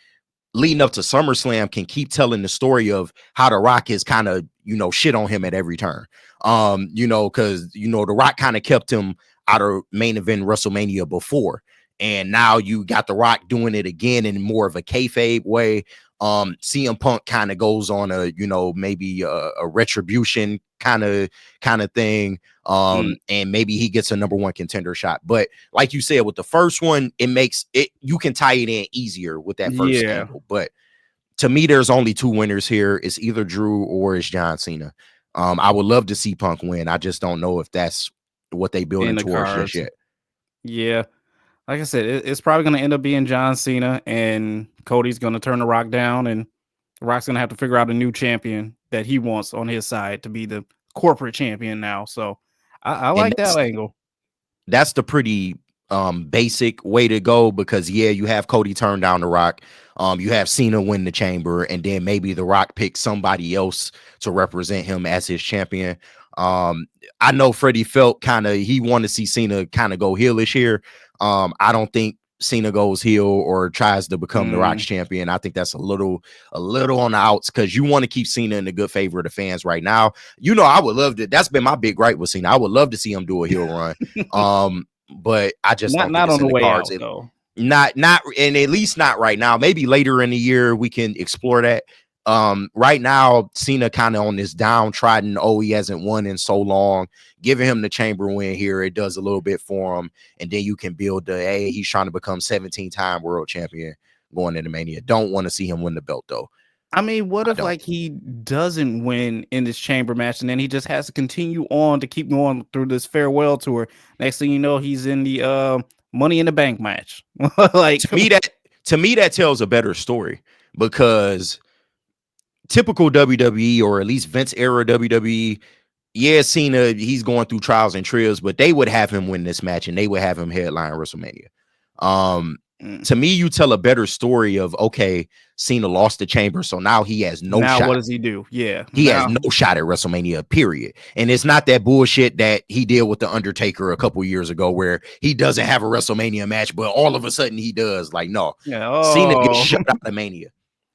leading up to SummerSlam, can keep telling the story of how The Rock is kind of, shit on him at every turn. Because, The Rock kind of kept him out of main event WrestleMania before. And now you got The Rock doing it again in more of a kayfabe way. CM Punk kind of goes on a, maybe a retribution kind of thing. And maybe he gets a number one contender shot. But like you said, with the first one, it makes it, you can tie it in easier with that first angle. But to me, there's only two winners here. It's either Drew or it's John Cena. I would love to see Punk win. I just don't know if that's what they building towards just yet. Yeah. Like I said, it's probably going to end up being John Cena, and Cody's going to turn The Rock down, and The Rock's going to have to figure out a new champion that he wants on his side to be the corporate champion now. So I like that angle. That's the pretty basic way to go because, you have Cody turn down The Rock. You have Cena win the chamber, and then maybe The Rock picks somebody else to represent him as his champion. I know Freddie felt he wanted to see Cena kind of go heelish here. I don't think Cena goes heel or tries to become The Rock's champion. I think that's a little on the outs because you want to keep Cena in the good favor of the fans right now. I would love to. That's been my big gripe with Cena. I would love to see him do a heel run. But I just don't think it's in the cards. Though. Not, and at least not right now. Maybe later in the year we can explore that. Right now, Cena kind of on this downtrodden, he hasn't won in so long. Giving him the chamber win here, it does a little bit for him. And then you can build he's trying to become 17-time world champion going into Mania. Don't want to see him win the belt, though. I mean, what if like he doesn't win in this chamber match and then he just has to continue on to keep going through this farewell tour? Next thing you know, he's in the Money in the Bank match. Like, To me, that tells a better story, because typical WWE, or at least Vince era WWE, yeah, Cena, he's going through trials and trials, but they would have him win this match and they would have him headline WrestleMania. To me, you tell a better story of, okay, Cena lost the chamber, so now he has no now shot. what does he do? Yeah, He has no shot at WrestleMania, period. And it's not that bullshit that he did with The Undertaker a couple years ago where he doesn't have a WrestleMania match, but all of a sudden he does. Like, no, yeah. Cena gets Oh, shut out of Mania.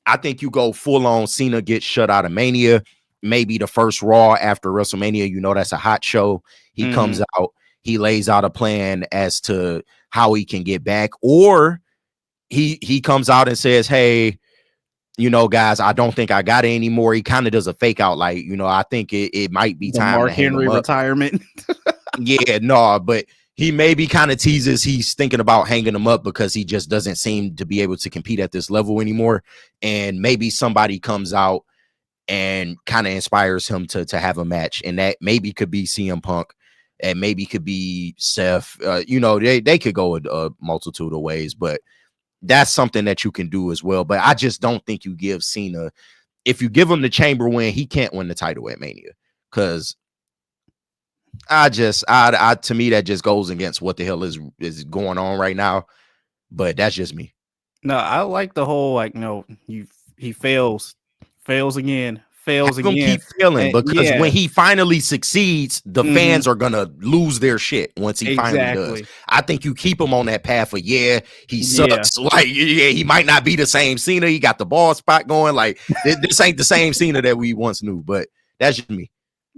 I think you go full on Cena gets shut out of Mania. Maybe the first Raw after WrestleMania, you know, that's a hot show. He comes out, he lays out a plan as to how he can get back, or he comes out and says, hey, you know, guys, I don't think I got it anymore. He kind of does a fake out, like, you know, I think it might be the time Mark to hang Henry him up. retirement. Yeah, no, but he maybe kind of teases he's thinking about hanging him up because he just doesn't seem to be able to compete at this level anymore. And maybe somebody comes out and kind of inspires him to have a match. And that maybe could be CM Punk, and maybe could be Seth. You know, they could go a multitude of ways, but that's something that you can do as well. But I just don't think you give Cena, if you give him the chamber win, he can't win the title at Mania, because to me, that just goes against what the hell is going on right now. But that's just me. No, I like the whole, like, no, he fails again, Have him keep failing, and because yeah, when he finally succeeds, the fans are gonna lose their shit once he finally does. exactly. I think you keep him on that path of, yeah, he Yeah, sucks. Like, yeah, he might not be the same Cena. He got the ball spot going. Like, this ain't the same Cena that we once knew. But that's just me.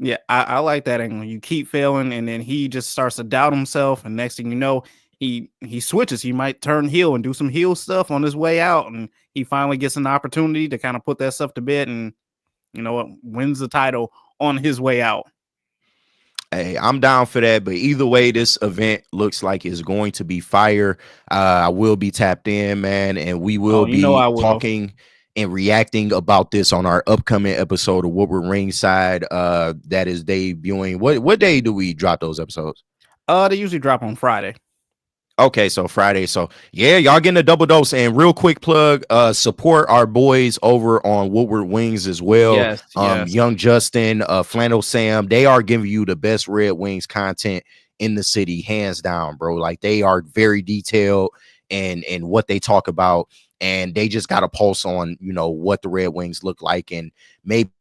yeah, I like that angle. You keep failing, and then he just starts to doubt himself, and next thing you know, he switches. He might turn heel and do some heel stuff on his way out, and he finally gets an opportunity to kind of put that stuff to bed, and you know what, wins the title on his way out. Hey, I'm down for that. But either way, this event looks like it's going to be fire. I will be tapped in, man, and we will Oh, you know be I will. talking and reacting about this on our upcoming episode of Woodward Ringside. That is debuting. What day do we drop those episodes? They usually drop on Friday. Okay, so Friday. So yeah, y'all getting a double dose. And real quick plug, support our boys over on Woodward Wings as well. Yes, yes. Young Justin, Flannel Sam, they are giving you the best Red Wings content in the city, hands down, bro. Like, they are very detailed and what they talk about, and they just got a pulse on, you know, what the Red Wings look like, and maybe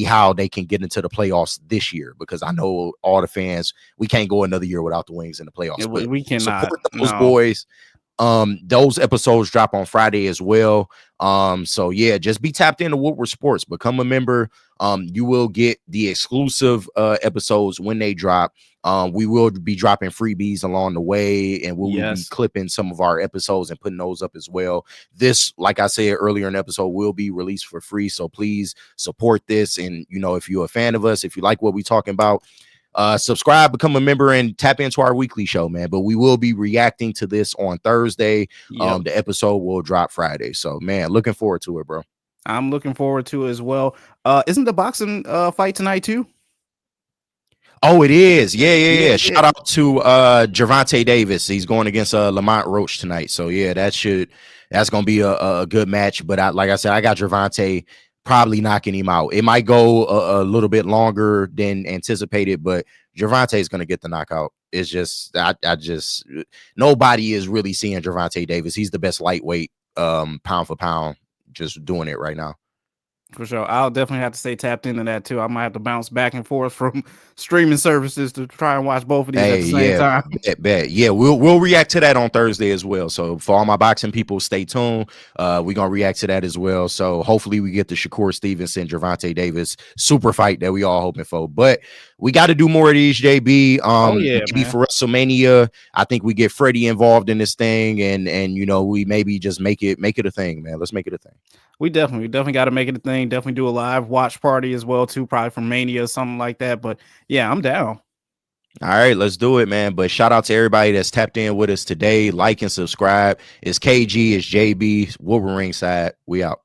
how they can get into the playoffs this year, because I know all the fans, we can't go another year without the Wings in the playoffs. Yeah, But we cannot. support those No. boys. Those episodes drop on Friday as well. So yeah, just be tapped into Woodward Sports, become a member. You will get the exclusive episodes when they drop. We will be dropping freebies along the way, and we will be clipping some of our episodes and putting those up as well. This, like I said earlier in the episode, will be released for free, so please support this. And you know, if you're a fan of us, if you like what we're talking about, subscribe, become a member, and tap into our weekly show, man. But we will be reacting to this on Thursday. The episode will drop Friday, so man, looking forward to it, bro. I'm looking forward to it as well. Isn't the boxing fight tonight too? Oh, it is. Yeah. Shout out to Gervonta Davis. He's going against Lamont Roach tonight. So yeah, that's gonna be a good match. But like I said, I got Gervonta probably knocking him out. It might go a little bit longer than anticipated, but Gervonta is gonna get the knockout. It's just I just nobody is really seeing Gervonta Davis. He's the best lightweight, pound for pound, just doing it right now. For sure. I'll definitely have to stay tapped into that too. I might have to bounce back and forth from streaming services to try and watch both of these at the same time. Bet. Yeah, we'll react to that on Thursday as well. So for all my boxing people, stay tuned. We're gonna react to that as well. So hopefully we get the Shakur Stevenson, Gervonta Davis super fight that we all hoping for. But we got to do more of these, JB. Maybe for WrestleMania, I think we get Freddie involved in this thing, and you know, we maybe just make it a thing, man. Let's make it a thing. We definitely got to make it a thing. Definitely do a live watch party as well too, probably from Mania or something like that. But yeah, I'm down. All right, let's do it, man. But shout out to everybody that's tapped in with us today. Like and subscribe. It's KG, it's JB, Woodward Ringside. We out.